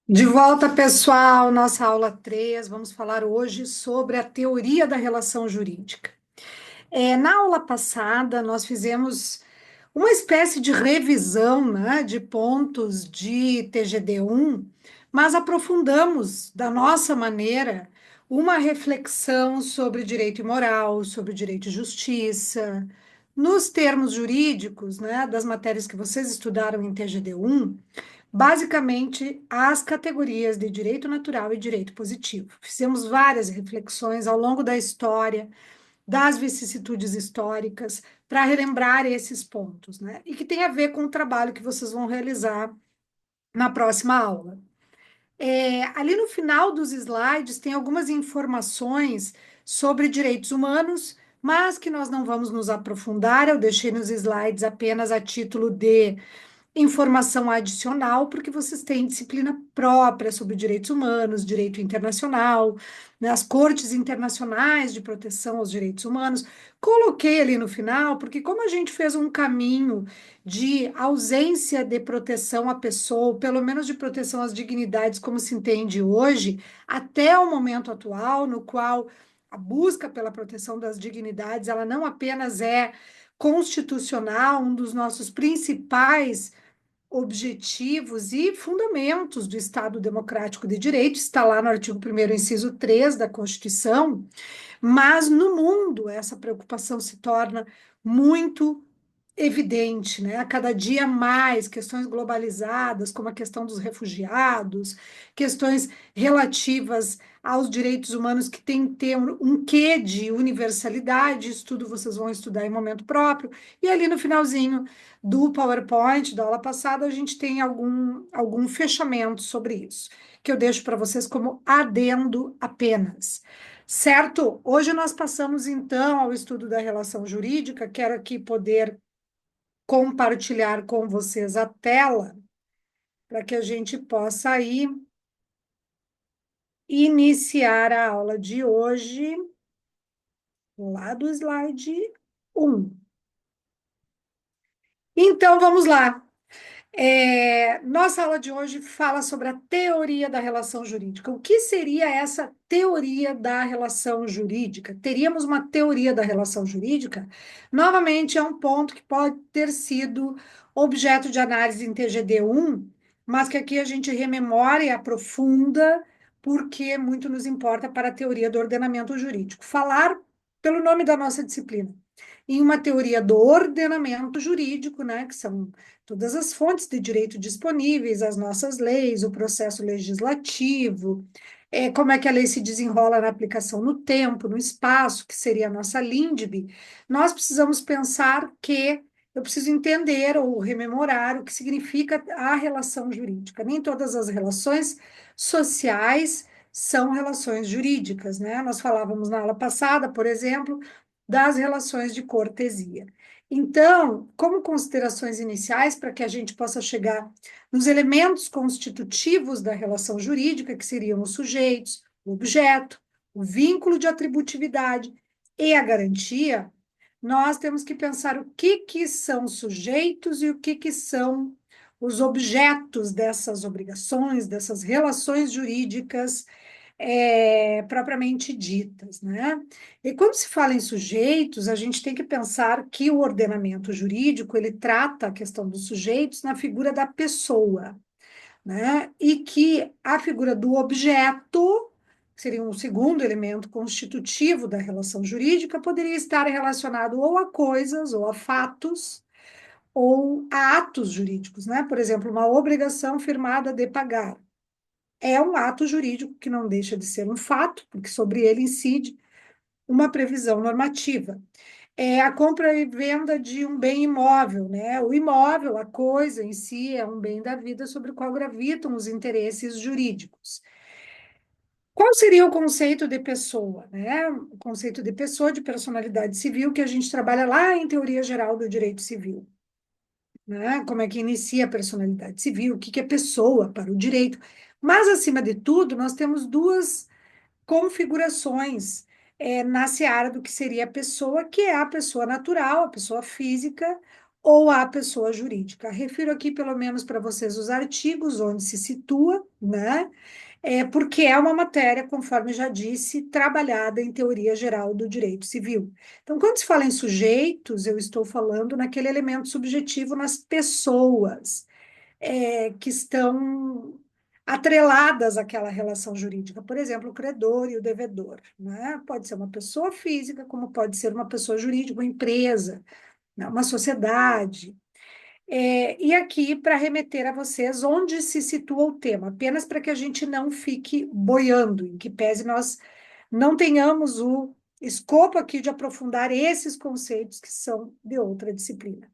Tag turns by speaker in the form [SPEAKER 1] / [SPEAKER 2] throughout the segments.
[SPEAKER 1] De volta, pessoal, nossa aula 3. Vamos falar hoje sobre a teoria da relação jurídica. Na aula passada, nós fizemos uma espécie de revisão, né, de pontos de TGD1, mas aprofundamos, da nossa maneira, uma reflexão sobre direito e moral, sobre direito e justiça, nos termos jurídicos, né, das matérias que vocês estudaram em TGD1. Basicamente, as categorias de direito natural e direito positivo. Fizemos várias reflexões ao longo da história, das vicissitudes históricas, para relembrar esses pontos, né? E que tem a ver com o trabalho que vocês vão realizar na próxima aula. Ali no final dos slides tem algumas informações sobre direitos humanos, mas que nós não vamos nos aprofundar. Eu deixei nos slides apenas a título de informação adicional, porque vocês têm disciplina própria sobre direitos humanos, direito internacional, né, as cortes internacionais de proteção aos direitos humanos. Coloquei ali no final, porque como a gente fez um caminho de ausência de proteção à pessoa, ou pelo menos de proteção às dignidades, como se entende hoje, até o momento atual, no qual a busca pela proteção das dignidades, ela não apenas é constitucional, um dos nossos principais objetivos e fundamentos do Estado Democrático de Direito, está lá no artigo 1º, inciso 3 da Constituição, mas no mundo essa preocupação se torna muito evidente, né? A cada dia mais questões globalizadas, como a questão dos refugiados, questões relativas aos direitos humanos que tem que ter um quê de universalidade, isso tudo vocês vão estudar em momento próprio, e ali no finalzinho do PowerPoint da aula passada a gente tem algum fechamento sobre isso, que eu deixo para vocês como adendo apenas. Certo? Hoje nós passamos então ao estudo da relação jurídica. Quero aqui poder compartilhar com vocês a tela para que a gente possa aí iniciar a aula de hoje lá do slide 1. Então, vamos lá. Nossa aula de hoje fala sobre a teoria da relação jurídica. O que seria essa teoria da relação jurídica? Teríamos uma teoria da relação jurídica? Novamente, é um ponto que pode ter sido objeto de análise em TGD1, mas que aqui a gente rememora e aprofunda, porque muito nos importa para a teoria do ordenamento jurídico. Falar pelo nome da nossa disciplina. Em uma teoria do ordenamento jurídico, né, que são todas as fontes de direito disponíveis, as nossas leis, o processo legislativo, como é que a lei se desenrola na aplicação no tempo, no espaço, que seria a nossa LINDB, nós precisamos pensar que eu preciso entender ou rememorar o que significa a relação jurídica. Nem todas as relações sociais são relações jurídicas, né? Nós falávamos na aula passada, por exemplo, das relações de cortesia. Então, como considerações iniciais, para que a gente possa chegar nos elementos constitutivos da relação jurídica, que seriam os sujeitos, o objeto, o vínculo de atributividade e a garantia, nós temos que pensar o que são sujeitos e o que são os objetos dessas obrigações, dessas relações jurídicas propriamente ditas, né? E quando se fala em sujeitos, a gente tem que pensar que o ordenamento jurídico ele trata a questão dos sujeitos na figura da pessoa, né? E que a figura do objeto, que seria um segundo elemento constitutivo da relação jurídica, poderia estar relacionado ou a coisas, ou a fatos, ou a atos jurídicos, né? Por exemplo, uma obrigação firmada de pagar é um ato jurídico que não deixa de ser um fato, porque sobre ele incide uma previsão normativa. É a compra e venda de um bem imóvel, né? O imóvel, a coisa em si, é um bem da vida sobre o qual gravitam os interesses jurídicos. Qual seria o conceito de pessoa, né? O conceito de pessoa, de personalidade civil, que a gente trabalha lá em teoria geral do direito civil, né? Como é que inicia a personalidade civil, o que é pessoa para o direito. Mas, acima de tudo, nós temos duas configurações na seara do que seria a pessoa, que é a pessoa natural, a pessoa física, ou à pessoa jurídica. Refiro aqui, pelo menos para vocês, os artigos onde se situa, né? Porque é uma matéria, conforme já disse, trabalhada em teoria geral do direito civil. Então, quando se fala em sujeitos, eu estou falando naquele elemento subjetivo nas pessoas que estão atreladas àquela relação jurídica. Por exemplo, o credor e o devedor, né? Pode ser uma pessoa física, como pode ser uma pessoa jurídica, uma empresa, né? Uma sociedade. E aqui, para remeter a vocês onde se situa o tema, apenas para que a gente não fique boiando, em que pese nós não tenhamos o escopo aqui de aprofundar esses conceitos que são de outra disciplina.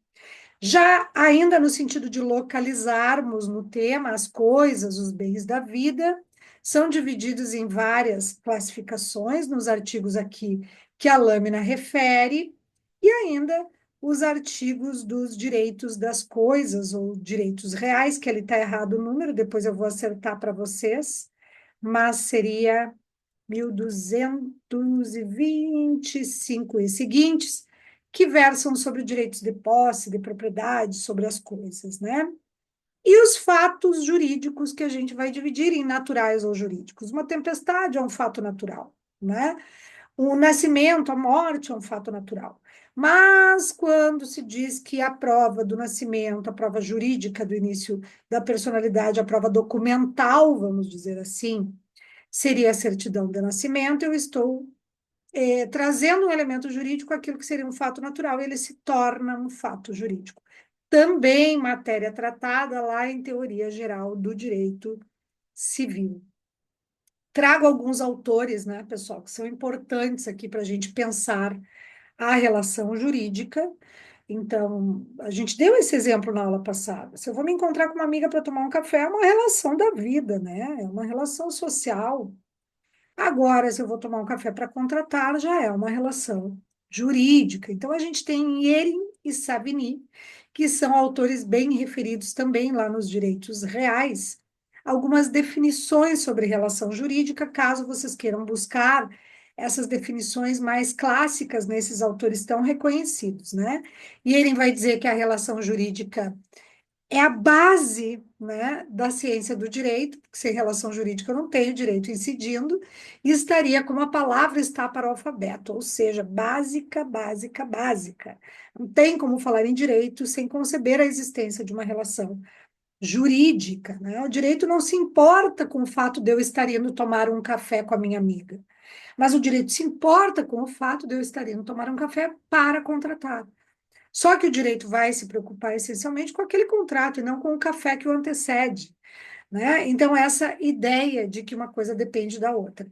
[SPEAKER 1] Já ainda no sentido de localizarmos no tema as coisas, os bens da vida, são divididos em várias classificações nos artigos aqui que a lâmina refere, e ainda os artigos dos direitos das coisas, ou direitos reais, que ele está errado o número, depois eu vou acertar para vocês, mas seria 1225 e seguintes, que versam sobre direitos de posse, de propriedade, sobre as coisas, né? E os fatos jurídicos que a gente vai dividir em naturais ou jurídicos. Uma tempestade é um fato natural, né? O nascimento, a morte é um fato natural. Mas quando se diz que a prova do nascimento, a prova jurídica do início da personalidade, a prova documental, vamos dizer assim, seria a certidão de nascimento, eu estou trazendo um elemento jurídico aquilo que seria um fato natural, ele se torna um fato jurídico. Também matéria tratada lá em teoria geral do direito civil. Trago alguns autores, né, pessoal, que são importantes aqui para a gente pensar a relação jurídica. Então, a gente deu esse exemplo na aula passada. Se eu vou me encontrar com uma amiga para tomar um café, é uma relação da vida, né? É uma relação social. Agora, se eu vou tomar um café para contratar, já é uma relação jurídica. Então, a gente tem Yering e Savigny, que são autores bem referidos também lá nos direitos reais, algumas definições sobre relação jurídica, caso vocês queiram buscar essas definições mais clássicas nesses autores tão reconhecidos, né? E ele vai dizer que a relação jurídica é a base, né, da ciência do direito, porque sem relação jurídica eu não tenho direito incidindo, e estaria como a palavra está para o alfabeto, ou seja, básica, básica, básica. Não tem como falar em direito sem conceber a existência de uma relação jurídica, né? O direito não se importa com o fato de eu estar indo tomar um café com a minha amiga, mas o direito se importa com o fato de eu estar indo tomar um café para contratar. Só que o direito vai se preocupar essencialmente com aquele contrato e não com o café que o antecede, né? Então, essa ideia de que uma coisa depende da outra.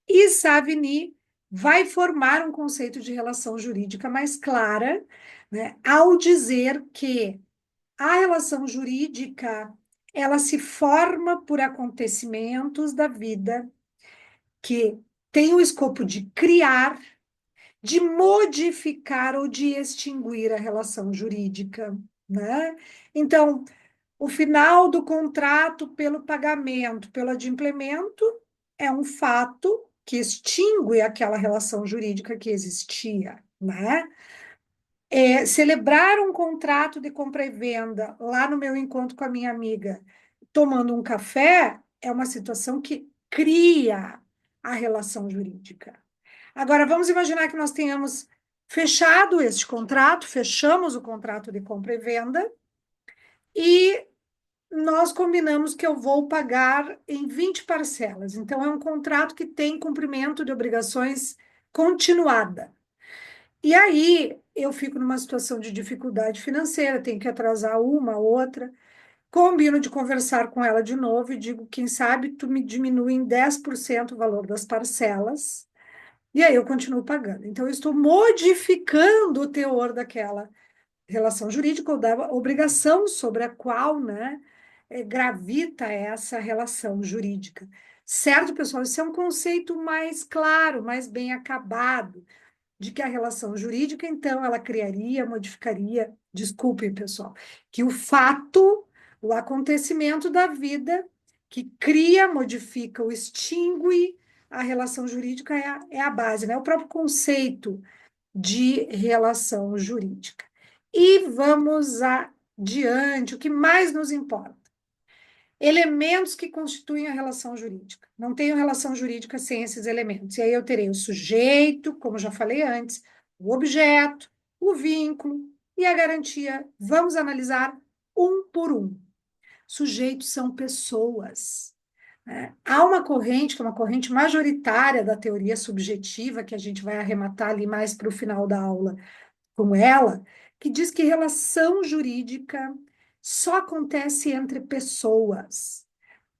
[SPEAKER 1] E Savigny vai formar um conceito de relação jurídica mais clara, né, ao dizer que a relação jurídica ela se forma por acontecimentos da vida que têm o escopo de criar, de modificar ou de extinguir a relação jurídica, né? Então, o final do contrato pelo pagamento, pelo adimplemento, é um fato que extingue aquela relação jurídica que existia, né? Celebrar um contrato de compra e venda lá no meu encontro com a minha amiga, tomando um café, é uma situação que cria a relação jurídica. Agora, vamos imaginar que nós tenhamos fechado este contrato, fechamos o contrato de compra e venda, e nós combinamos que eu vou pagar em 20 parcelas. Então, é um contrato que tem cumprimento de obrigações continuada. E aí, eu fico numa situação de dificuldade financeira, tenho que atrasar uma, outra. Combino de conversar com ela de novo e digo, quem sabe tu me diminui em 10% o valor das parcelas, e aí eu continuo pagando. Então, eu estou modificando o teor daquela relação jurídica ou da obrigação sobre a qual, né, gravita essa relação jurídica. Certo, pessoal? Isso é um conceito mais claro, mais bem acabado, de que a relação jurídica, então, ela criaria, modificaria, desculpem, pessoal, que o fato, o acontecimento da vida que cria, modifica ou extingue a relação jurídica é a base, né? O próprio conceito de relação jurídica. E vamos adiante, o que mais nos importa. Elementos que constituem a relação jurídica. Não tenho relação jurídica sem esses elementos. E aí eu terei o sujeito, como já falei antes, o objeto, o vínculo e a garantia. Vamos analisar um por um. Sujeitos são pessoas, né? Há uma corrente, que é uma corrente majoritária da teoria subjetiva, que a gente vai arrematar ali mais para o final da aula com ela, que diz que relação jurídica só acontece entre pessoas,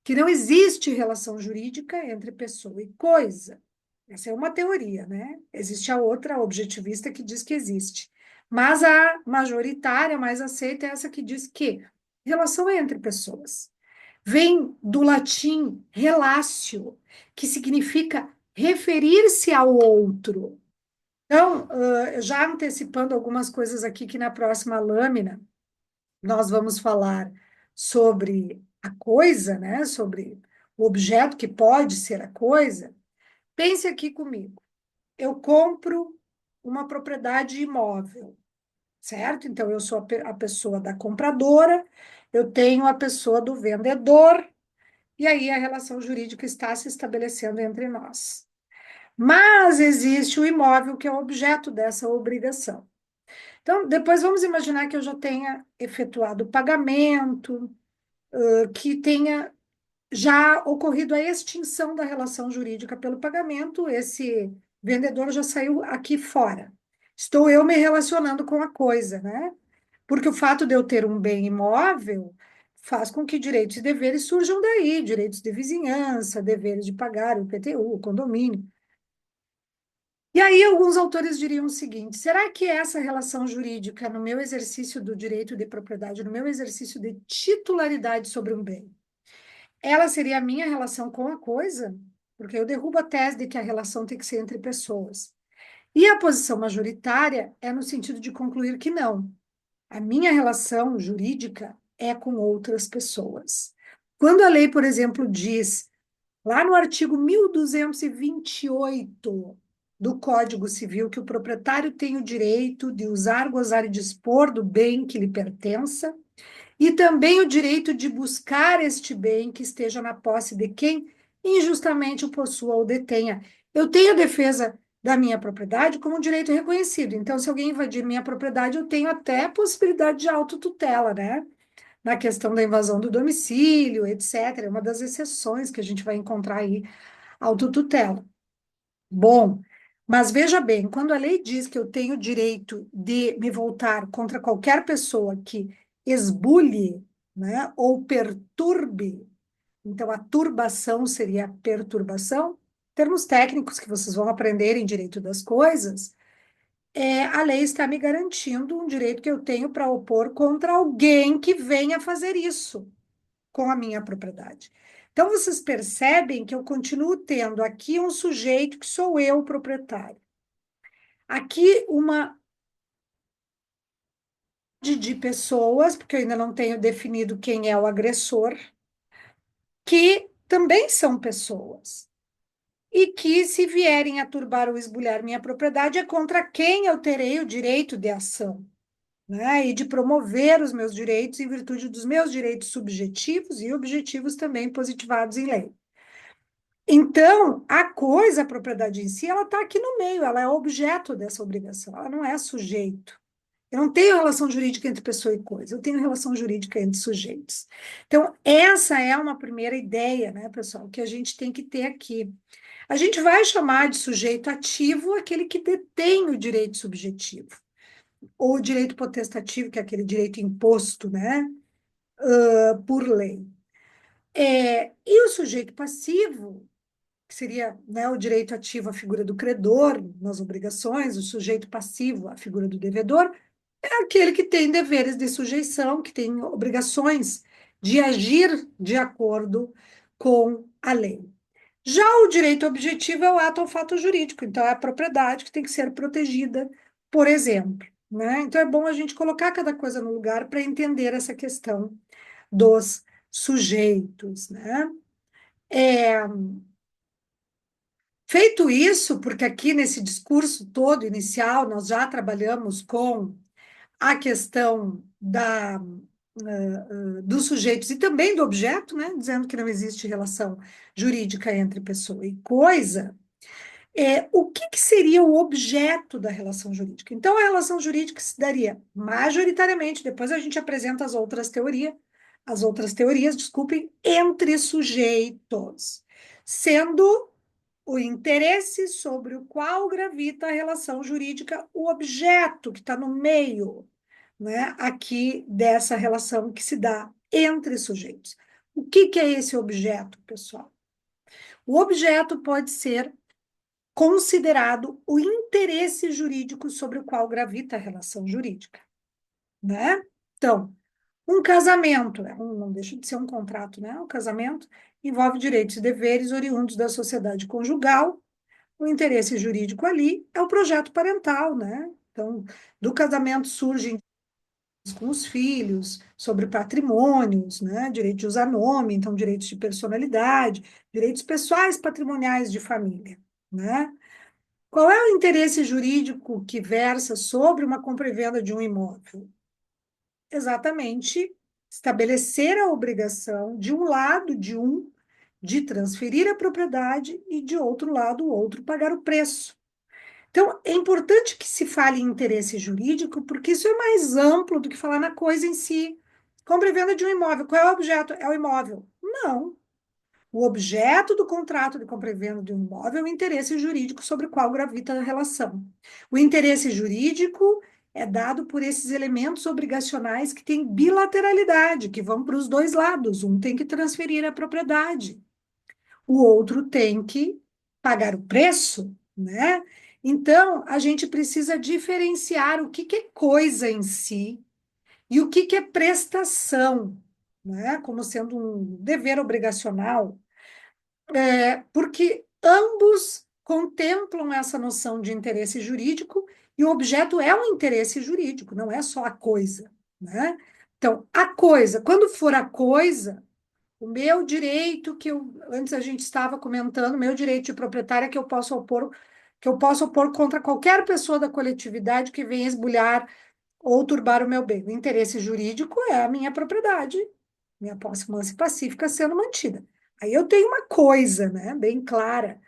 [SPEAKER 1] que não existe relação jurídica entre pessoa e coisa. Essa é uma teoria, né? Existe a outra, a objetivista, que diz que existe. Mas a majoritária, mais aceita, é essa que diz que relação é entre pessoas. Vem do latim relatio, que significa referir-se ao outro. Então, já antecipando algumas coisas aqui, que na próxima lâmina nós vamos falar sobre a coisa, né? Sobre o objeto que pode ser a coisa. Pense aqui comigo. Eu compro uma propriedade imóvel, certo? Então, eu sou a pessoa da compradora, eu tenho a pessoa do vendedor, e aí a relação jurídica está se estabelecendo entre nós. Mas existe o imóvel que é o objeto dessa obrigação. Então, depois vamos imaginar que eu já tenha efetuado o pagamento, que tenha já ocorrido a extinção da relação jurídica pelo pagamento, esse vendedor já saiu aqui fora. Estou eu me relacionando com a coisa, né? Porque o fato de eu ter um bem imóvel faz com que direitos e deveres surjam daí, direitos de vizinhança, deveres de pagar o IPTU, o condomínio. E aí, alguns autores diriam o seguinte: será que essa relação jurídica, no meu exercício do direito de propriedade, no meu exercício de titularidade sobre um bem, ela seria a minha relação com a coisa? Porque eu derrubo a tese de que a relação tem que ser entre pessoas. E a posição majoritária é no sentido de concluir que não. A minha relação jurídica é com outras pessoas. Quando a lei, por exemplo, diz lá no artigo 1228 do Código Civil, que o proprietário tem o direito de usar, gozar e dispor do bem que lhe pertença, e também o direito de buscar este bem que esteja na posse de quem injustamente o possua ou detenha. Eu tenho a defesa da minha propriedade como um direito reconhecido. Então, se alguém invadir minha propriedade, eu tenho até a possibilidade de autotutela, né? Na questão da invasão do domicílio, etc. É uma das exceções que a gente vai encontrar aí, autotutela. Bom, mas veja bem, quando a lei diz que eu tenho o direito de me voltar contra qualquer pessoa que esbulhe, né, ou perturbe, então a turbação seria a perturbação, termos técnicos que vocês vão aprender em direito das coisas, a lei está me garantindo um direito que eu tenho para opor contra alguém que venha fazer isso com a minha propriedade. Então, vocês percebem que eu continuo tendo aqui um sujeito que sou eu, o proprietário. Aqui, uma de pessoas, porque eu ainda não tenho definido quem é o agressor, que também são pessoas. E que, se vierem a turbar ou esbulhar minha propriedade, é contra quem eu terei o direito de ação, né? E de promover os meus direitos em virtude dos meus direitos subjetivos e objetivos também positivados em lei. Então, a coisa, a propriedade em si, ela está aqui no meio, ela é objeto dessa obrigação, ela não é sujeito. Eu não tenho relação jurídica entre pessoa e coisa, eu tenho relação jurídica entre sujeitos. Então, essa é uma primeira ideia, né, pessoal, que a gente tem que ter aqui. A gente vai chamar de sujeito ativo aquele que detém o direito subjetivo, ou o direito potestativo, que é aquele direito imposto, né, por lei. E o sujeito passivo, que seria, né, o direito ativo, a figura do credor nas obrigações, o sujeito passivo, a figura do devedor, é aquele que tem deveres de sujeição, que tem obrigações de agir de acordo com a lei. Já o direito objetivo é o ato ou fato jurídico, então é a propriedade que tem que ser protegida, por exemplo, né? Então é bom a gente colocar cada coisa no lugar para entender essa questão dos sujeitos, né? É, feito isso, porque aqui nesse discurso todo inicial nós já trabalhamos com a questão dos sujeitos e também do objeto, né, dizendo que não existe relação jurídica entre pessoa e coisa, o que, que seria o objeto da relação jurídica? Então, a relação jurídica se daria majoritariamente, depois a gente apresenta as outras teorias, desculpem, entre sujeitos, sendo o interesse sobre o qual gravita a relação jurídica o objeto que está no meio, né, aqui dessa relação que se dá entre sujeitos. O que, que é esse objeto, pessoal? O objeto pode ser considerado o interesse jurídico sobre o qual gravita a relação jurídica, né? Então, um casamento, não deixa de ser um contrato, né? O casamento envolve direitos e deveres oriundos da sociedade conjugal. O interesse jurídico ali é o projeto parental, né? Então, do casamento surgem com os filhos, sobre patrimônios, né? Direito de usar nome, então direitos de personalidade, direitos pessoais patrimoniais de família, né? Qual é o interesse jurídico que versa sobre uma compra e venda de um imóvel? Exatamente estabelecer a obrigação de um lado de transferir a propriedade e de outro lado o outro pagar o preço. Então, é importante que se fale em interesse jurídico, porque isso é mais amplo do que falar na coisa em si. Compra e venda de um imóvel. Qual é o objeto? É o imóvel. Não. O objeto do contrato de compra e venda de um imóvel é o interesse jurídico sobre o qual gravita a relação. O interesse jurídico é dado por esses elementos obrigacionais que têm bilateralidade, que vão para os dois lados. Um tem que transferir a propriedade, o outro tem que pagar o preço, né? Então, a gente precisa diferenciar o que que é coisa em si e o que que é prestação, né? Como sendo um dever obrigacional, porque ambos contemplam essa noção de interesse jurídico e o objeto é um interesse jurídico, não é só a coisa, né? Então, a coisa, quando for a coisa, o meu direito antes a gente estava comentando, meu direito de proprietária que eu posso opor contra qualquer pessoa da coletividade que venha esbulhar ou turbar o meu bem. O interesse jurídico é a minha propriedade, minha posse mansa e pacífica sendo mantida. Aí eu tenho uma coisa, né, bem clara,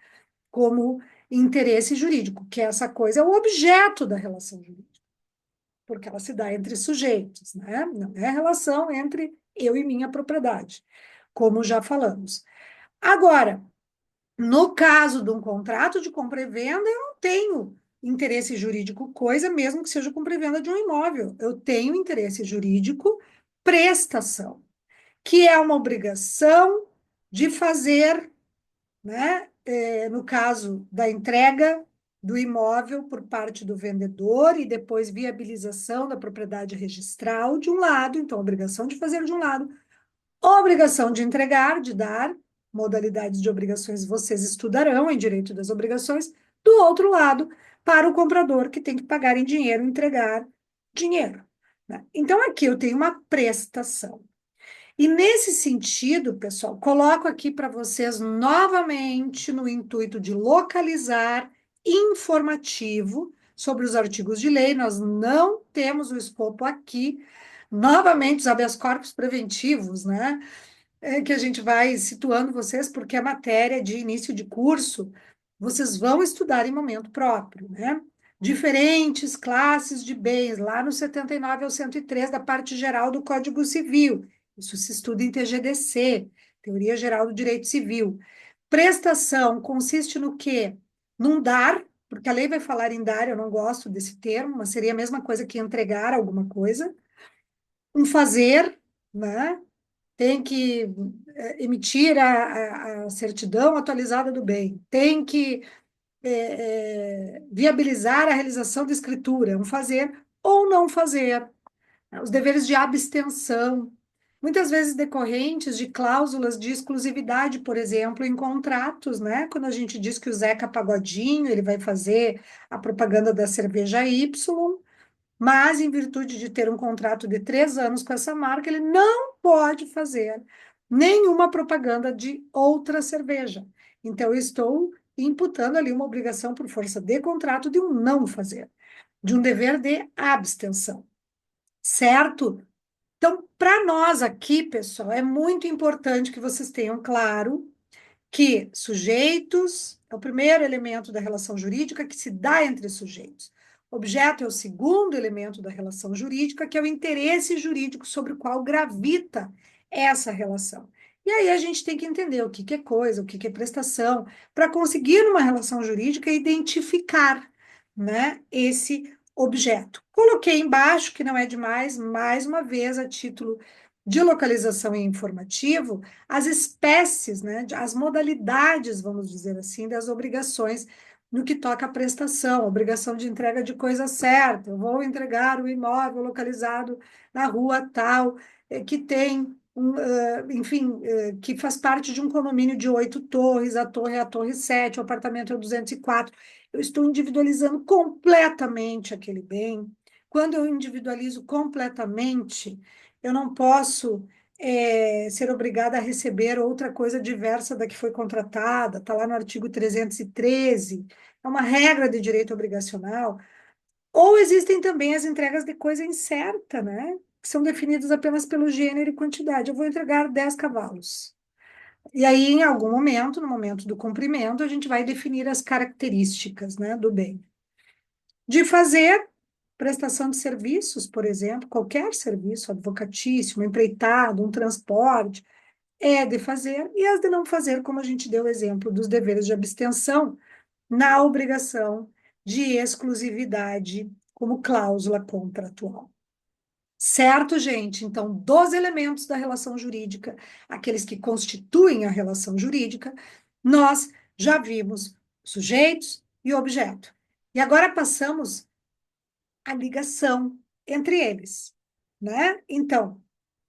[SPEAKER 1] como interesse jurídico, que essa coisa é o objeto da relação jurídica, porque ela se dá entre sujeitos, né? Não é a relação entre eu e minha propriedade, como já falamos. Agora, no caso de um contrato de compra e venda, eu não tenho interesse jurídico coisa, mesmo que seja compra e venda de um imóvel. Eu tenho interesse jurídico prestação, que é uma obrigação de fazer, né, no caso da entrega do imóvel por parte do vendedor e depois viabilização da propriedade registral de um lado, então, obrigação de fazer de um lado, obrigação de entregar, de dar, modalidades de obrigações vocês estudarão em direito das obrigações, do outro lado, para o comprador que tem que pagar em dinheiro, entregar dinheiro, né? Então, aqui eu tenho uma prestação. E nesse sentido, pessoal, coloco aqui para vocês novamente no intuito de localizar informativo sobre os artigos de lei. Nós não temos o escopo aqui, novamente, os habeas corpus preventivos, né? Que a gente vai situando vocês, porque a matéria de início de curso, vocês vão estudar em momento próprio, né? Diferentes classes de bens, lá no 79 ao 103 da parte geral do Código Civil. Isso se estuda em TGDC, Teoria Geral do Direito Civil. Prestação consiste no quê? Num dar, porque a lei vai falar em dar, eu não gosto desse termo, mas seria a mesma coisa que entregar alguma coisa. Um fazer, né? Tem que emitir a certidão atualizada do bem, tem que viabilizar a realização da escritura, um fazer ou não fazer, né? Os deveres de abstenção, muitas vezes decorrentes de cláusulas de exclusividade, por exemplo, em contratos, né? Quando a gente diz que o Zeca Pagodinho ele vai fazer a propaganda da cerveja Y, mas em virtude de ter um contrato de 3 anos com essa marca, ele não pode fazer nenhuma propaganda de outra cerveja. Então, eu estou imputando ali uma obrigação por força de contrato de um não fazer, de um dever de abstenção. certo? Então, para nós aqui, pessoal, é muito importante que vocês tenham claro que sujeitos é o primeiro elemento da relação jurídica que se dá entre sujeitos. Objeto é o segundo elemento da relação jurídica, que é o interesse jurídico sobre o qual gravita essa relação. E aí a gente tem que entender o que que é coisa, o que que é prestação, para conseguir, numa relação jurídica, identificar, né, esse objeto. Coloquei embaixo, que não é demais, mais uma vez, a título de localização e informativo, as espécies, né, as modalidades, vamos dizer assim, das obrigações no que toca à prestação, obrigação de entrega de coisa certa. Eu vou entregar o imóvel localizado na rua tal, que tem, enfim, que faz parte de um condomínio de 8 torres, a torre é a torre 7, o apartamento é o 204. Eu estou individualizando completamente aquele bem. Quando eu individualizo completamente, eu não posso ser obrigada a receber outra coisa diversa da que foi contratada, está lá no artigo 313, é uma regra de direito obrigacional. Ou existem também as entregas de coisa incerta, né? Que são definidas apenas pelo gênero e quantidade. Eu vou entregar 10 cavalos. E aí, em algum momento, no momento do cumprimento, a gente vai definir as características, né, do bem. De fazer prestação de serviços, por exemplo, qualquer serviço advocatício, uma empreitada, um transporte, é de fazer, e as de não fazer, como a gente deu o exemplo dos deveres de abstenção, na obrigação de exclusividade como cláusula contratual. Certo, gente? Então, dos elementos da relação jurídica, aqueles que constituem a relação jurídica, nós já vimos sujeitos e objeto. E agora passamos à ligação entre eles, né? Então,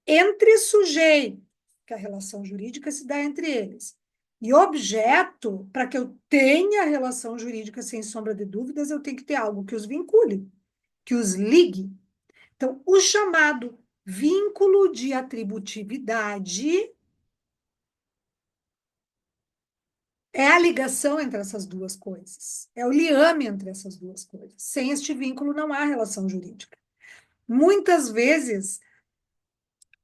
[SPEAKER 1] entre sujeitos, que a relação jurídica se dá entre eles, e objeto, para que eu tenha relação jurídica sem sombra de dúvidas, eu tenho que ter algo que os vincule, que os ligue. Então, o chamado vínculo de atributividade é a ligação entre essas duas coisas, é o liame entre essas duas coisas. Sem este vínculo, não há relação jurídica. Muitas vezes,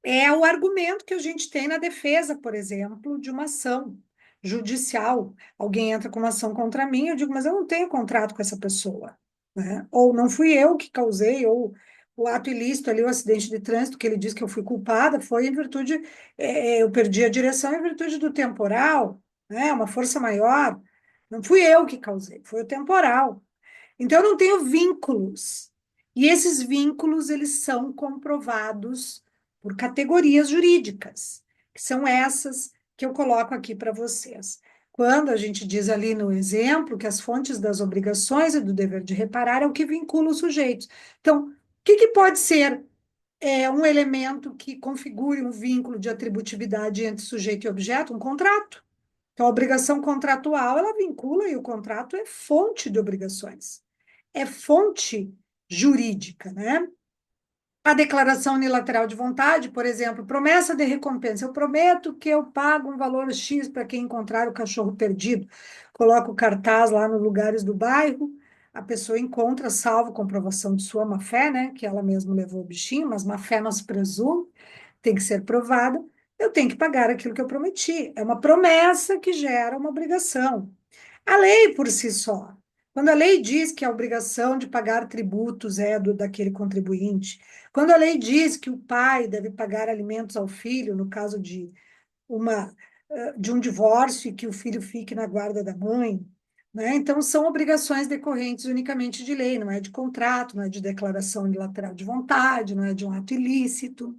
[SPEAKER 1] é o argumento que a gente tem na defesa, por exemplo, de uma ação judicial. Alguém entra com uma ação contra mim, eu digo, mas eu não tenho contrato com essa pessoa, né? Ou não fui eu que causei, ou o ato ilícito ali, o acidente de trânsito, que ele diz que eu fui culpada, foi em virtude, eu perdi a direção em virtude do temporal, né? Uma força maior. Não fui eu que causei, foi o temporal. Então, eu não tenho vínculos. E esses vínculos, eles são comprovados por categorias jurídicas, que são essas que eu coloco aqui para vocês. Quando a gente diz ali no exemplo que as fontes das obrigações e do dever de reparar é o que vincula os sujeitos. Então, o que, que pode ser um elemento que configure um vínculo de atributividade entre sujeito e objeto? Um contrato. Então, a obrigação contratual, ela vincula e o contrato é fonte de obrigações, é fonte jurídica, né? A declaração unilateral de vontade, por exemplo, promessa de recompensa. Eu prometo que eu pago um valor X para quem encontrar o cachorro perdido. Coloco o cartaz lá nos lugares do bairro, a pessoa encontra, salvo comprovação de sua má-fé, né? Que ela mesma levou o bichinho, mas má-fé não se presume, tem que ser provada. Eu tenho que pagar aquilo que eu prometi. É uma promessa que gera uma obrigação. A lei por si só. Quando a lei diz que a obrigação de pagar tributos é daquele contribuinte, quando a lei diz que o pai deve pagar alimentos ao filho, no caso uma, de um divórcio e que o filho fique na guarda da mãe, né? Então, são obrigações decorrentes unicamente de lei, não é de contrato, não é de declaração unilateral de vontade, não é de um ato ilícito.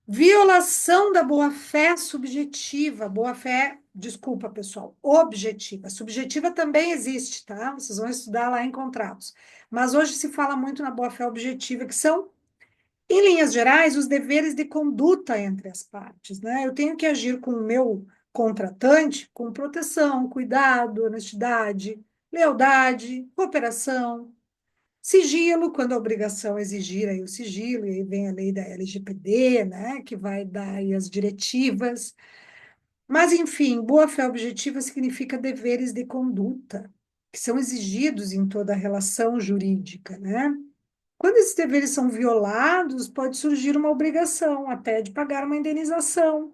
[SPEAKER 1] Violação da boa-fé subjetiva, boa-fé, desculpa, pessoal, objetiva. Subjetiva também existe, tá? Vocês vão estudar lá em contratos. Mas hoje se fala muito na boa-fé objetiva, que são, em linhas gerais, os deveres de conduta entre as partes, né? Eu tenho que agir com o meu contratante com proteção, cuidado, honestidade, lealdade, cooperação, sigilo, quando a obrigação exigir aí o sigilo, e aí vem a lei da LGPD, né, que vai dar aí as diretivas. Mas, enfim, boa-fé objetiva significa deveres de conduta, que são exigidos em toda a relação jurídica, né? Quando esses deveres são violados, pode surgir uma obrigação até de pagar uma indenização.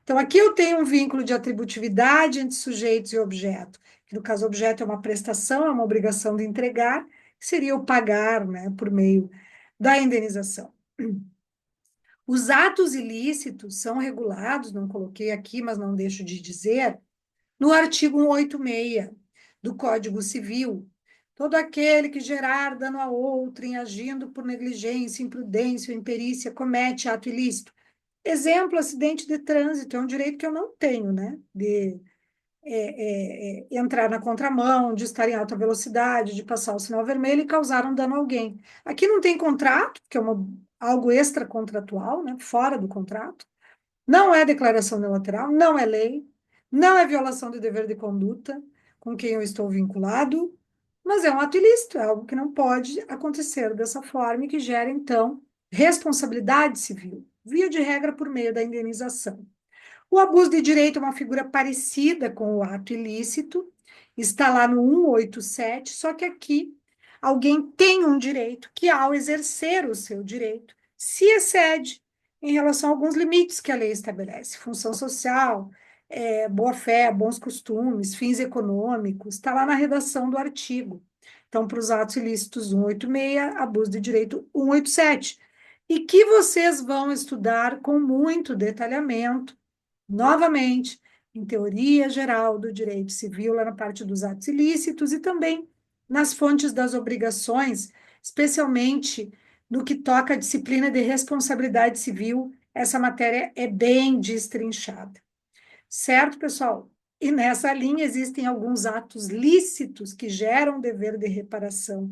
[SPEAKER 1] Então, aqui eu tenho um vínculo de atributividade entre sujeitos e objeto, que no caso, o objeto é uma prestação, é uma obrigação de entregar, que seria o pagar, né, por meio da indenização. Os atos ilícitos são regulados, não coloquei aqui, mas não deixo de dizer, no artigo 186 do Código Civil. Todo aquele que gerar dano a outrem, agindo por negligência, imprudência ou imperícia, comete ato ilícito. Exemplo, acidente de trânsito, é um direito que eu não tenho, né? De entrar na contramão, de estar em alta velocidade, de passar o sinal vermelho e causar um dano a alguém. Aqui não tem contrato, que é algo extracontratual, né? Fora do contrato. Não é declaração unilateral, não é lei, não é violação do dever de conduta com quem eu estou vinculado, mas é um ato ilícito, é algo que não pode acontecer dessa forma e que gera, então, responsabilidade civil, via de regra por meio da indenização. O abuso de direito é uma figura parecida com o ato ilícito, está lá no 187, só que aqui alguém tem um direito que, ao exercer o seu direito, se excede em relação a alguns limites que a lei estabelece, função social, boa-fé, bons costumes, fins econômicos, está lá na redação do artigo. Então, para os atos ilícitos 186, abuso de direito 187, e que vocês vão estudar com muito detalhamento novamente, em teoria geral do direito civil, lá na parte dos atos ilícitos e também nas fontes das obrigações, especialmente no que toca à disciplina de responsabilidade civil, essa matéria é bem destrinchada. Certo, pessoal? E nessa linha existem alguns atos lícitos que geram dever de reparação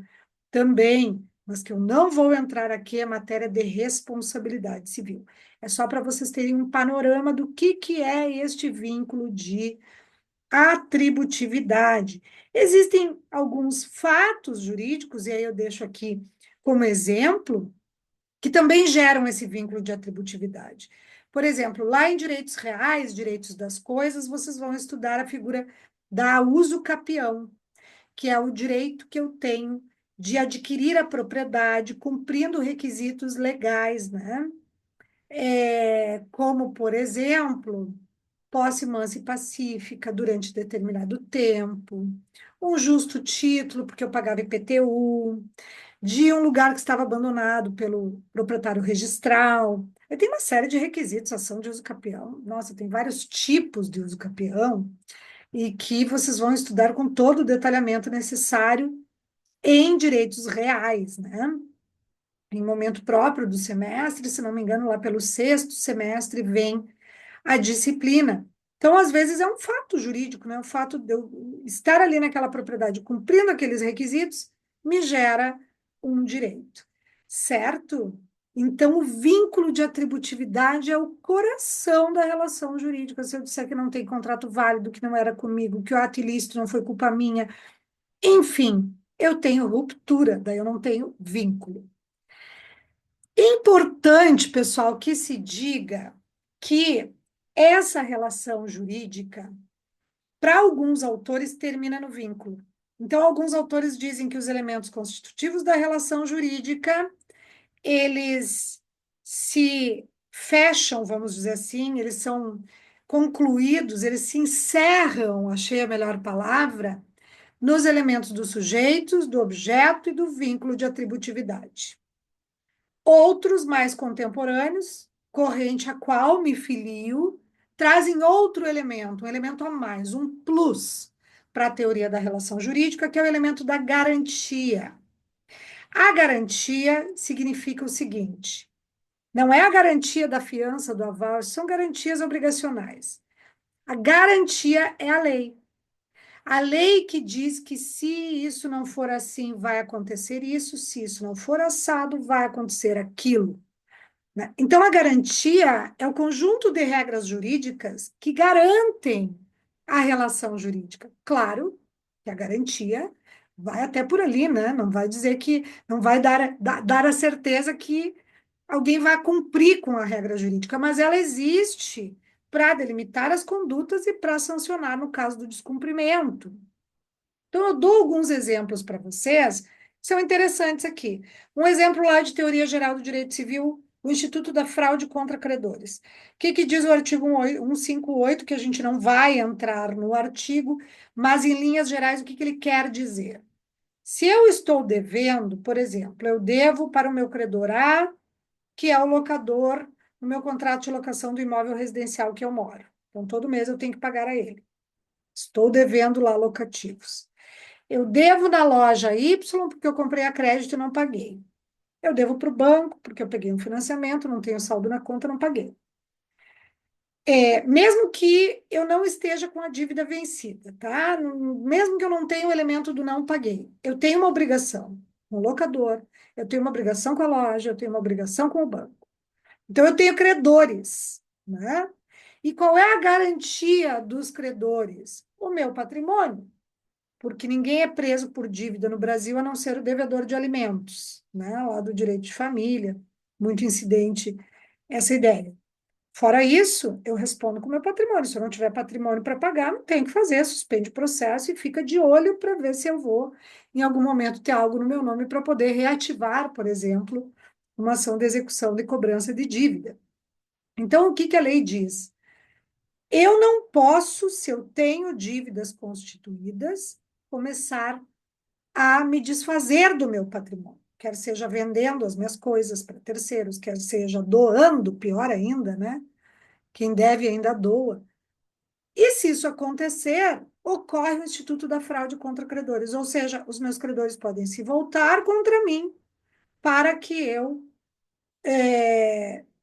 [SPEAKER 1] também, mas que eu não vou entrar aqui, é matéria de responsabilidade civil. É só para vocês terem um panorama do que é este vínculo de atributividade. Existem alguns fatos jurídicos, e aí eu deixo aqui como exemplo, que também geram esse vínculo de atributividade. Por exemplo, lá em direitos reais, direitos das coisas, vocês vão estudar a figura da uso capião, que é o direito que eu tenho de adquirir a propriedade cumprindo requisitos legais, né? Como, por exemplo, posse mansa e pacífica durante determinado tempo, um justo título, porque eu pagava IPTU, de um lugar que estava abandonado pelo proprietário registral. Aí tem uma série de requisitos, ação de uso capião. Nossa, tem vários tipos de uso capião, e que vocês vão estudar com todo o detalhamento necessário em direitos reais, né? Em momento próprio do semestre, se não me engano, lá pelo sexto semestre vem a disciplina. Então, às vezes, é um fato jurídico, né? O fato de eu estar ali naquela propriedade cumprindo aqueles requisitos me gera um direito, certo? Então, o vínculo de atributividade é o coração da relação jurídica. Se eu disser que não tem contrato válido, que não era comigo, que o ato ilícito não foi culpa minha, enfim, eu tenho ruptura, daí eu não tenho vínculo. Importante, pessoal, que se diga que essa relação jurídica, para alguns autores, termina no vínculo. Então, alguns autores dizem que os elementos constitutivos da relação jurídica, eles se fecham, vamos dizer assim, eles são concluídos, eles se encerram, achei a melhor palavra, nos elementos dos sujeitos, do objeto e do vínculo de atributividade. Outros mais contemporâneos, corrente a qual me filio, trazem outro elemento, um elemento a mais, um plus para a teoria da relação jurídica, que é o elemento da garantia. A garantia significa o seguinte: não é a garantia da fiança, do aval, são garantias obrigacionais. A garantia é a lei. A lei que diz que se isso não for assim, vai acontecer isso, se isso não for assado, vai acontecer aquilo. Né? Então, a garantia é o conjunto de regras jurídicas que garantem a relação jurídica. Claro que a garantia vai até por ali, né? Não vai dizer que, não vai dar a certeza que alguém vai cumprir com a regra jurídica, mas ela existe para delimitar as condutas e para sancionar no caso do descumprimento. Então, eu dou alguns exemplos para vocês, são interessantes aqui. Um exemplo lá de teoria geral do direito civil, o Instituto da Fraude contra Credores. O que diz o artigo 158, que a gente não vai entrar no artigo, mas em linhas gerais, o que ele quer dizer? Se eu estou devendo, por exemplo, eu devo para o meu credor A, que é o locador, no meu contrato de locação do imóvel residencial que eu moro. Então, todo mês eu tenho que pagar a ele. Estou devendo lá locativos. Eu devo na loja Y porque eu comprei a crédito e não paguei. Eu devo para o banco porque eu peguei um financiamento, não tenho saldo na conta, não paguei. Mesmo que eu não esteja com a dívida vencida, tá? Mesmo que eu não tenha o elemento do não paguei, eu tenho uma obrigação com o locador, eu tenho uma obrigação com a loja, eu tenho uma obrigação com o banco. Então, eu tenho credores, né? E qual é a garantia dos credores? O meu patrimônio, porque ninguém é preso por dívida no Brasil a não ser o devedor de alimentos, né? Lá do direito de família, muito incidente essa ideia. Fora isso, eu respondo com o meu patrimônio. Se eu não tiver patrimônio para pagar, não tem o que fazer, suspende o processo e fica de olho para ver se eu vou, em algum momento, ter algo no meu nome para poder reativar, por exemplo, uma ação de execução de cobrança de dívida. Então, o que que a lei diz? Eu não posso, se eu tenho dívidas constituídas, começar a me desfazer do meu patrimônio, quer seja vendendo as minhas coisas para terceiros, quer seja doando, pior ainda, né? Quem deve ainda doa. E se isso acontecer, ocorre o Instituto da Fraude contra Credores, ou seja, os meus credores podem se voltar contra mim para que eu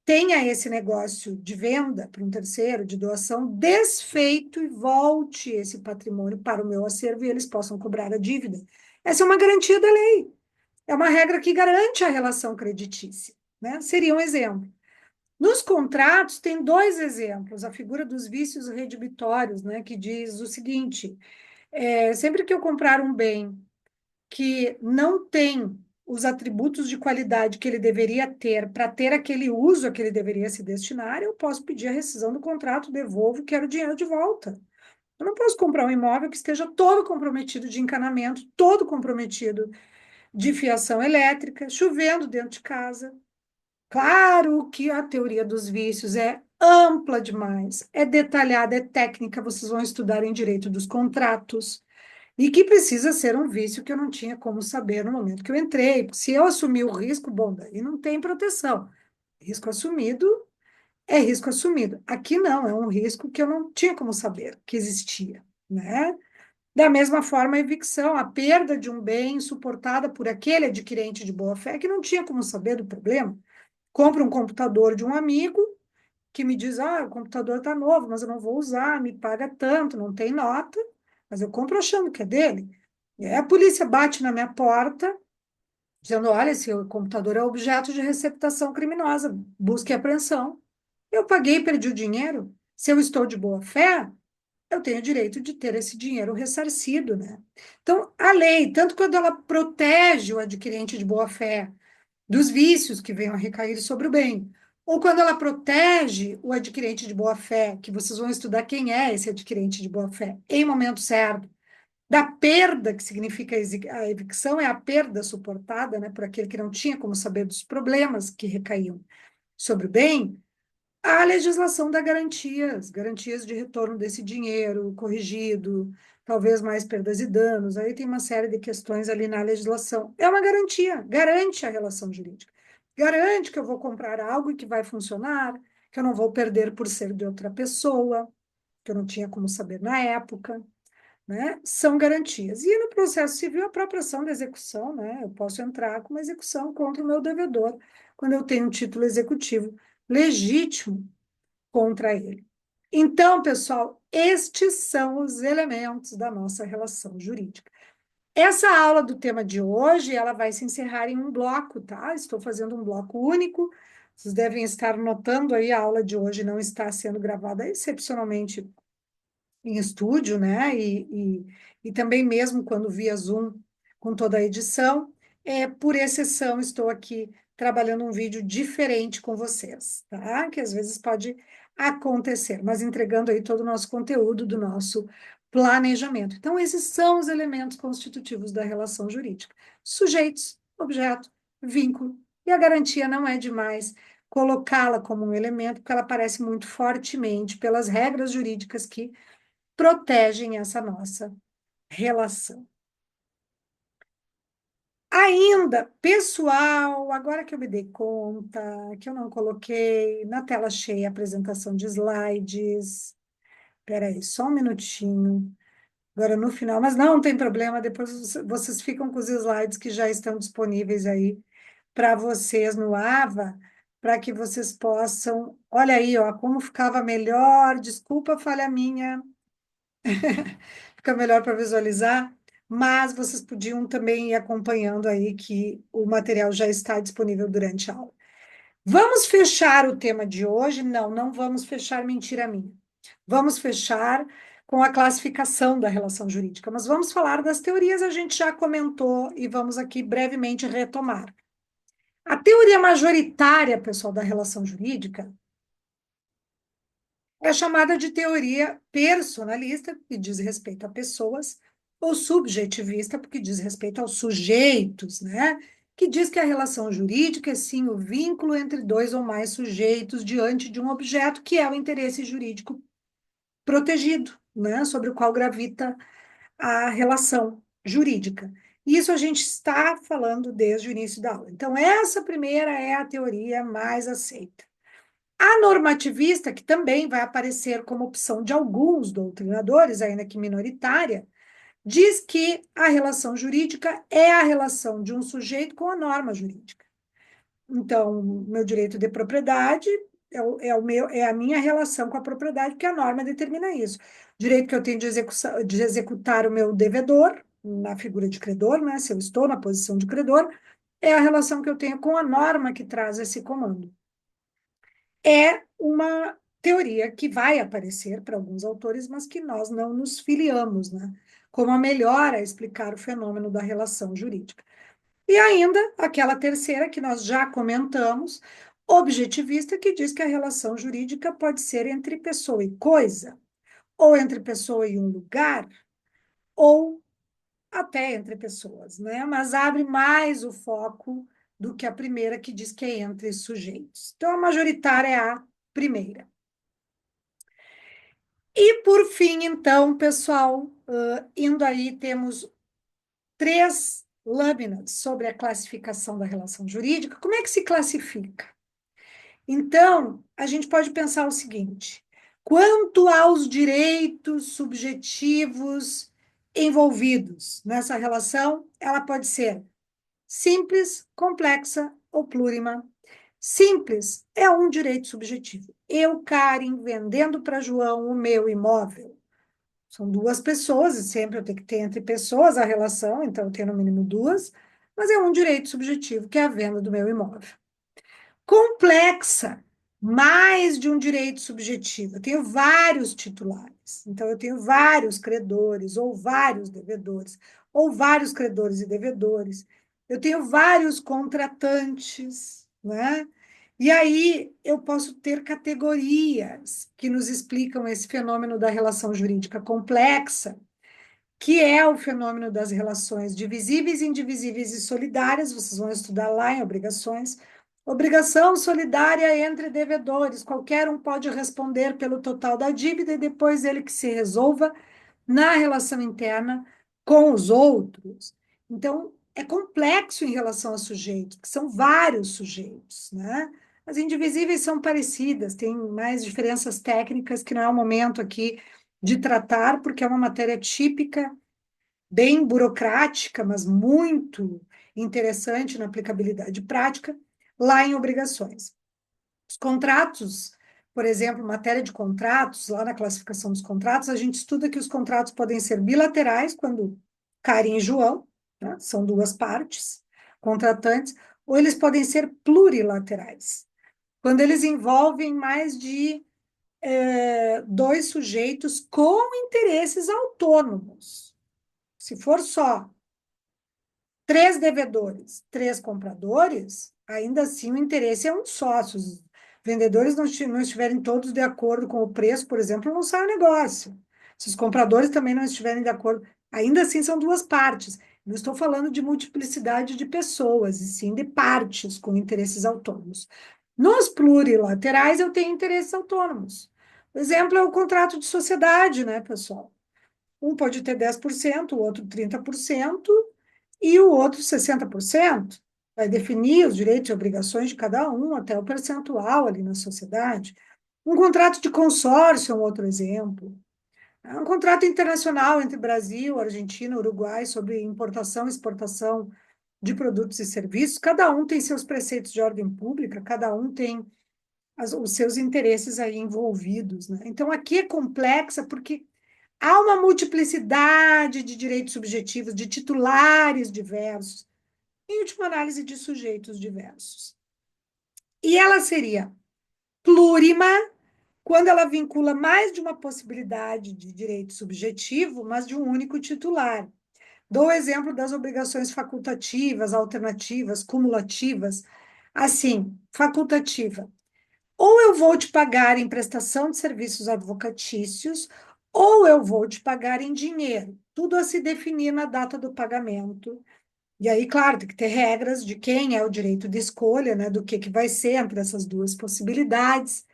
[SPEAKER 1] tenha esse negócio de venda para um terceiro, de doação, desfeito e volte esse patrimônio para o meu acervo e eles possam cobrar a dívida. Essa é uma garantia da lei. É uma regra que garante a relação creditícia, né? Seria um exemplo. Nos contratos, tem dois exemplos. A figura dos vícios redibitórios, né? Que diz o seguinte: sempre que eu comprar um bem que não tem os atributos de qualidade que ele deveria ter para ter aquele uso a que ele deveria se destinar, eu posso pedir a rescisão do contrato, devolvo, quero o dinheiro de volta. Eu não posso comprar um imóvel que esteja todo comprometido de encanamento, todo comprometido de fiação elétrica, chovendo dentro de casa. Claro que a teoria dos vícios é ampla demais, é detalhada, é técnica, vocês vão estudar em direito dos contratos. E que precisa ser um vício que eu não tinha como saber no momento que eu entrei. Se eu assumir o risco, bom, daí não tem proteção. Risco assumido é risco assumido. Aqui não, é um risco que eu não tinha como saber que existia, né? Da mesma forma, a evicção, a perda de um bem suportada por aquele adquirente de boa-fé que não tinha como saber do problema. Compra um computador de um amigo que me diz, o computador está novo, mas eu não vou usar, me paga tanto, não tem nota, mas eu compro achando que é dele. E aí a polícia bate na minha porta, dizendo, olha, esse computador é objeto de receptação criminosa, busque apreensão. Eu paguei e perdi o dinheiro. Se eu estou de boa fé, eu tenho o direito de ter esse dinheiro ressarcido, né? Então, a lei, tanto quando ela protege o adquirente de boa fé dos vícios que venham a recair sobre o bem, ou quando ela protege o adquirente de boa fé, que vocês vão estudar quem é esse adquirente de boa fé, em momento certo, da perda que significa a evicção, é a perda suportada, né, por aquele que não tinha como saber dos problemas que recaíam sobre o bem, a legislação dá garantias, garantias de retorno desse dinheiro corrigido, talvez mais perdas e danos. Aí tem uma série de questões ali na legislação. É uma garantia, garante a relação jurídica. Garante que eu vou comprar algo que vai funcionar, que eu não vou perder por ser de outra pessoa, que eu não tinha como saber na época, né? São garantias. E no processo civil, a própria ação de execução, né? Eu posso entrar com uma execução contra o meu devedor quando eu tenho um título executivo legítimo contra ele. Então, pessoal, estes são os elementos da nossa relação jurídica. Essa aula do tema de hoje, ela vai se encerrar em um bloco, tá? Estou fazendo um bloco único. Vocês devem estar notando aí, a aula de hoje não está sendo gravada excepcionalmente em estúdio, né? E também mesmo quando via Zoom, com toda a edição, por exceção, estou aqui trabalhando um vídeo diferente com vocês, tá? Que às vezes pode acontecer, mas entregando aí todo o nosso conteúdo do nosso planejamento. Então, esses são os elementos constitutivos da relação jurídica: sujeitos, objeto, vínculo. E a garantia não é demais colocá-la como um elemento, porque ela aparece muito fortemente pelas regras jurídicas que protegem essa nossa relação. Ainda, pessoal, agora que eu me dei conta que eu não coloquei na tela cheia a apresentação de slides. Espera aí, só um minutinho. Agora no final, mas não tem problema, depois vocês ficam com os slides que já estão disponíveis aí para vocês no AVA, para que vocês possam. Olha aí, ó, como ficava melhor. Desculpa, falha minha. Fica melhor para visualizar, mas vocês podiam também ir acompanhando aí que o material já está disponível durante a aula. Vamos fechar o tema de hoje? Não, não vamos fechar, mentira minha. Vamos fechar com a classificação da relação jurídica, mas vamos falar das teorias, a gente já comentou e vamos aqui brevemente retomar. A teoria majoritária, pessoal, da relação jurídica é chamada de teoria personalista, que diz respeito a pessoas, ou subjetivista, porque diz respeito aos sujeitos, né? Que diz que a relação jurídica é sim o vínculo entre dois ou mais sujeitos diante de um objeto que é o interesse jurídico protegido, né? Sobre o qual gravita a relação jurídica. Isso a gente está falando desde o início da aula. Então, essa primeira é a teoria mais aceita. A normativista, que também vai aparecer como opção de alguns doutrinadores, ainda que minoritária, diz que a relação jurídica é a relação de um sujeito com a norma jurídica. Então, meu direito de propriedade é a minha relação com a propriedade, porque a norma determina isso. Direito que eu tenho de executar o meu devedor, na figura de credor, né? Se eu estou na posição de credor, é a relação que eu tenho com a norma que traz esse comando. É uma teoria que vai aparecer para alguns autores, mas que nós não nos filiamos, né? Como a melhor a explicar o fenômeno da relação jurídica. E ainda aquela terceira que nós já comentamos, objetivista, que diz que a relação jurídica pode ser entre pessoa e coisa, ou entre pessoa e um lugar, ou até entre pessoas, né? Mas abre mais o foco do que a primeira, que diz que é entre sujeitos. Então, a majoritária é a primeira. E, por fim, então, pessoal, indo aí, temos 3 lâminas sobre a classificação da relação jurídica. Como é que se classifica? Então, a gente pode pensar o seguinte: quanto aos direitos subjetivos envolvidos nessa relação, ela pode ser simples, complexa ou plurima. Simples é um direito subjetivo. Eu, Karen, vendendo para João o meu imóvel. São 2 pessoas, e sempre eu tenho que ter entre pessoas a relação, então eu tenho no mínimo 2, mas é um direito subjetivo, que é a venda do meu imóvel. Complexa, mais de um direito subjetivo. Eu tenho vários titulares, então eu tenho vários credores, ou vários devedores, ou vários credores e devedores. Eu tenho vários contratantes, né? E aí eu posso ter categorias que nos explicam esse fenômeno da relação jurídica complexa, que é o fenômeno das relações divisíveis, indivisíveis e solidárias. Vocês vão estudar lá em obrigações. Obrigação solidária entre devedores. Qualquer um pode responder pelo total da dívida e depois ele que se resolva na relação interna com os outros. Então, é complexo em relação a sujeitos, que são vários sujeitos, né? As indivisíveis são parecidas, tem mais diferenças técnicas que não é o momento aqui de tratar, porque é uma matéria típica, bem burocrática, mas muito interessante na aplicabilidade prática, lá em obrigações. Os contratos, por exemplo, matéria de contratos, lá na classificação dos contratos, a gente estuda que os contratos podem ser bilaterais, quando Karen e João, né, são 2 partes contratantes, ou eles podem ser plurilaterais, quando eles envolvem mais de 2 sujeitos com interesses autônomos. Se for só 3 devedores, 3 compradores, ainda assim o interesse é um só. Se os vendedores não estiverem todos de acordo com o preço, por exemplo, não sai o negócio. Se os compradores também não estiverem de acordo, ainda assim são duas partes. Não estou falando de multiplicidade de pessoas, e sim de partes com interesses autônomos. Nos plurilaterais, eu tenho interesses autônomos. O exemplo é o contrato de sociedade, né, pessoal? Um pode ter 10%, o outro 30% e o outro 60%. Vai definir os direitos e obrigações de cada um até o percentual ali na sociedade. Um contrato de consórcio é um outro exemplo. É um contrato internacional entre Brasil, Argentina, Uruguai sobre importação e exportação de produtos e serviços. Cada um tem seus preceitos de ordem pública, cada um tem os seus interesses aí envolvidos, né? Então, aqui é complexa porque há uma multiplicidade de direitos subjetivos, de titulares diversos, em última análise, de sujeitos diversos. E ela seria plurima quando ela vincula mais de uma possibilidade de direito subjetivo, mas de um único titular. Dou o exemplo das obrigações facultativas, alternativas, cumulativas. Assim, facultativa. Ou eu vou te pagar em prestação de serviços advocatícios, ou eu vou te pagar em dinheiro. Tudo a se definir na data do pagamento. E aí, claro, tem que ter regras de quem é o direito de escolha, né, do que vai ser entre essas duas possibilidades.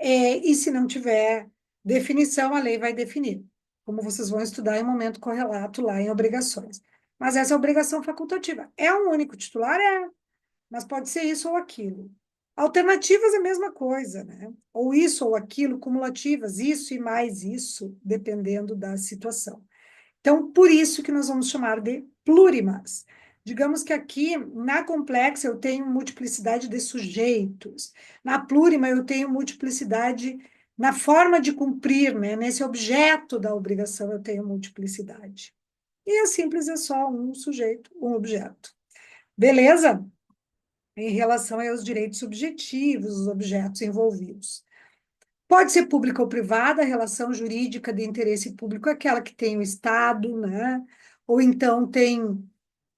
[SPEAKER 1] E se não tiver definição, a lei vai definir, como vocês vão estudar em momento correlato lá em obrigações. Mas essa é obrigação facultativa. É um único titular? É, mas pode ser isso ou aquilo. Alternativas é a mesma coisa, né? Ou isso ou aquilo, cumulativas, isso e mais isso, dependendo da situação. Então, por isso que nós vamos chamar de plurimas. Digamos que aqui, na complexa, eu tenho multiplicidade de sujeitos. Na plurima, eu tenho multiplicidade na forma de cumprir, né? Nesse objeto da obrigação, eu tenho multiplicidade. E a simples é só um sujeito, um objeto. Beleza? Em relação aos direitos subjetivos, os objetos envolvidos. Pode ser pública ou privada, a relação jurídica de interesse público é aquela que tem o Estado, né? Ou então tem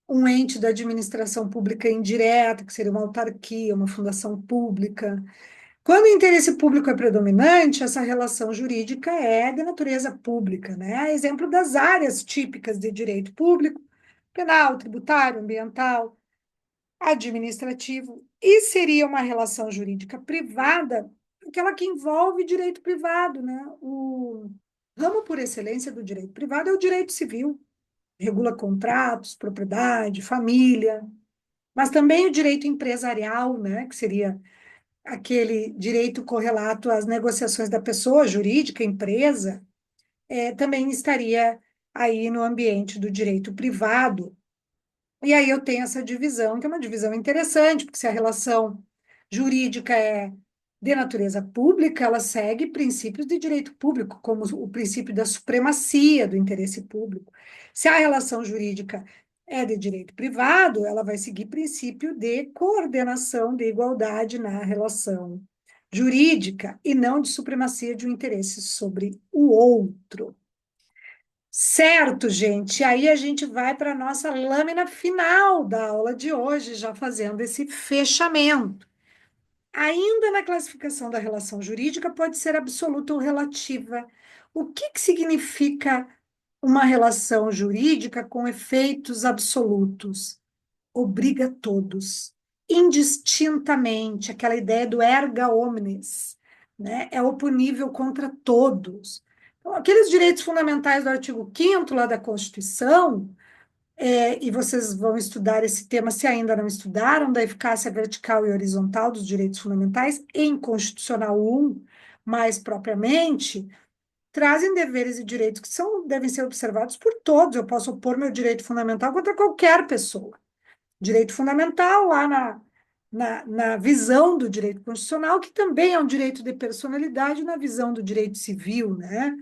[SPEAKER 1] um ente da administração pública indireta, que seria uma autarquia, uma fundação pública. Quando o interesse público é predominante, essa relação jurídica é de natureza pública, né? Exemplo das áreas típicas de direito público, penal, tributário, ambiental, administrativo, e seria uma relação jurídica privada, aquela que envolve direito privado, né? O ramo por excelência do direito privado é o direito civil, regula contratos, propriedade, família, mas também o direito empresarial, né? Que seria aquele direito correlato às negociações da pessoa jurídica, empresa, também estaria aí no ambiente do direito privado. E aí eu tenho essa divisão, que é uma divisão interessante, porque se a relação jurídica é de natureza pública, ela segue princípios de direito público, como o princípio da supremacia do interesse público. Se a relação jurídica é de direito privado, ela vai seguir princípio de coordenação de igualdade na relação jurídica e não de supremacia de um interesse sobre o outro. Certo, gente. Aí a gente vai para a nossa lâmina final da aula de hoje, já fazendo esse fechamento. Ainda na classificação da relação jurídica, pode ser absoluta ou relativa. O que significa uma relação jurídica com efeitos absolutos? Obriga todos, indistintamente, aquela ideia do erga omnes, né? É oponível contra todos. Então, aqueles direitos fundamentais do artigo 5º lá da Constituição, e vocês vão estudar esse tema se ainda não estudaram, da eficácia vertical e horizontal dos direitos fundamentais, em Constitucional 1, mais propriamente, trazem deveres e direitos que devem ser observados por todos. Eu posso opor meu direito fundamental contra qualquer pessoa. Direito fundamental, lá na visão do direito constitucional, que também é um direito de personalidade na visão do direito civil, né?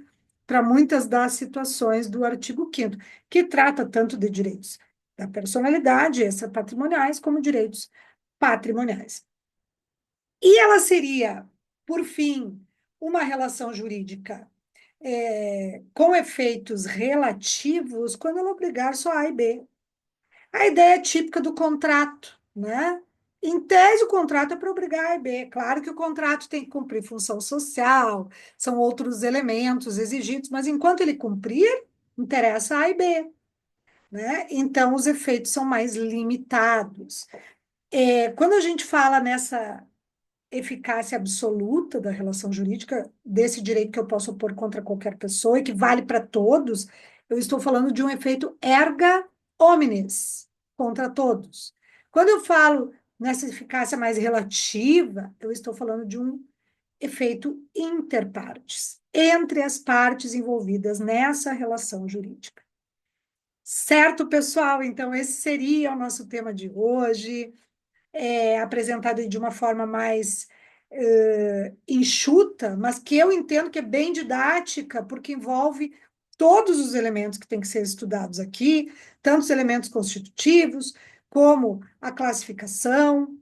[SPEAKER 1] Para muitas das situações do artigo 5º, que trata tanto de direitos da personalidade, extrapatrimoniais, como direitos patrimoniais. E ela seria, por fim, uma relação jurídica com efeitos relativos quando ela obrigar só A e B. A ideia típica do contrato, né? Em tese, o contrato é para obrigar A e B. Claro que o contrato tem que cumprir função social, são outros elementos exigidos, mas enquanto ele cumprir, interessa A e B, né? Então, os efeitos são mais limitados. Quando a gente fala nessa eficácia absoluta da relação jurídica, desse direito que eu posso opor contra qualquer pessoa e que vale para todos, eu estou falando de um efeito erga omnes, contra todos. Quando eu falo nessa eficácia mais relativa, eu estou falando de um efeito interpartes, entre as partes envolvidas nessa relação jurídica. Certo, pessoal? Então, esse seria o nosso tema de hoje, apresentado de uma forma mais enxuta, mas que eu entendo que é bem didática, porque envolve todos os elementos que têm que ser estudados aqui, tanto os elementos constitutivos, como a classificação,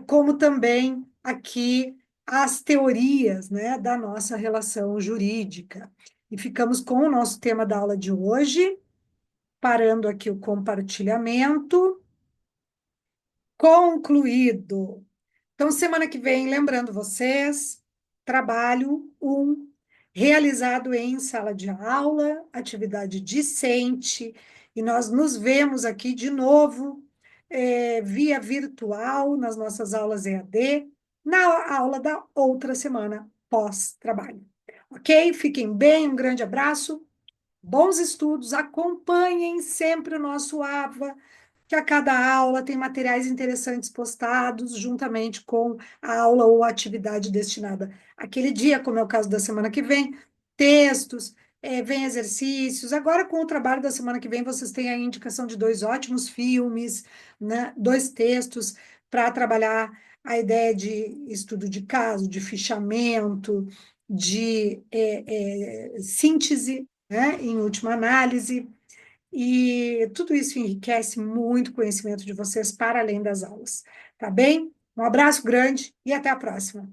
[SPEAKER 1] como também aqui as teorias, né, da nossa relação jurídica. E ficamos com o nosso tema da aula de hoje, parando aqui o compartilhamento. Concluído. Então, semana que vem, lembrando vocês, trabalho realizado em sala de aula, atividade discente, e nós nos vemos aqui de novo, via virtual, nas nossas aulas EAD, na aula da outra semana, pós-trabalho. Ok? Fiquem bem, um grande abraço, bons estudos, acompanhem sempre o nosso AVA, que a cada aula tem materiais interessantes postados, juntamente com a aula ou atividade destinada àquele dia, como é o caso da semana que vem, textos, vem exercícios. Agora, com o trabalho da semana que vem, vocês têm a indicação de dois ótimos filmes, né? Dois textos para trabalhar a ideia de estudo de caso, de fichamento, de síntese, né? Em última análise. E tudo isso enriquece muito o conhecimento de vocês para além das aulas, tá bem? Um abraço grande e até a próxima.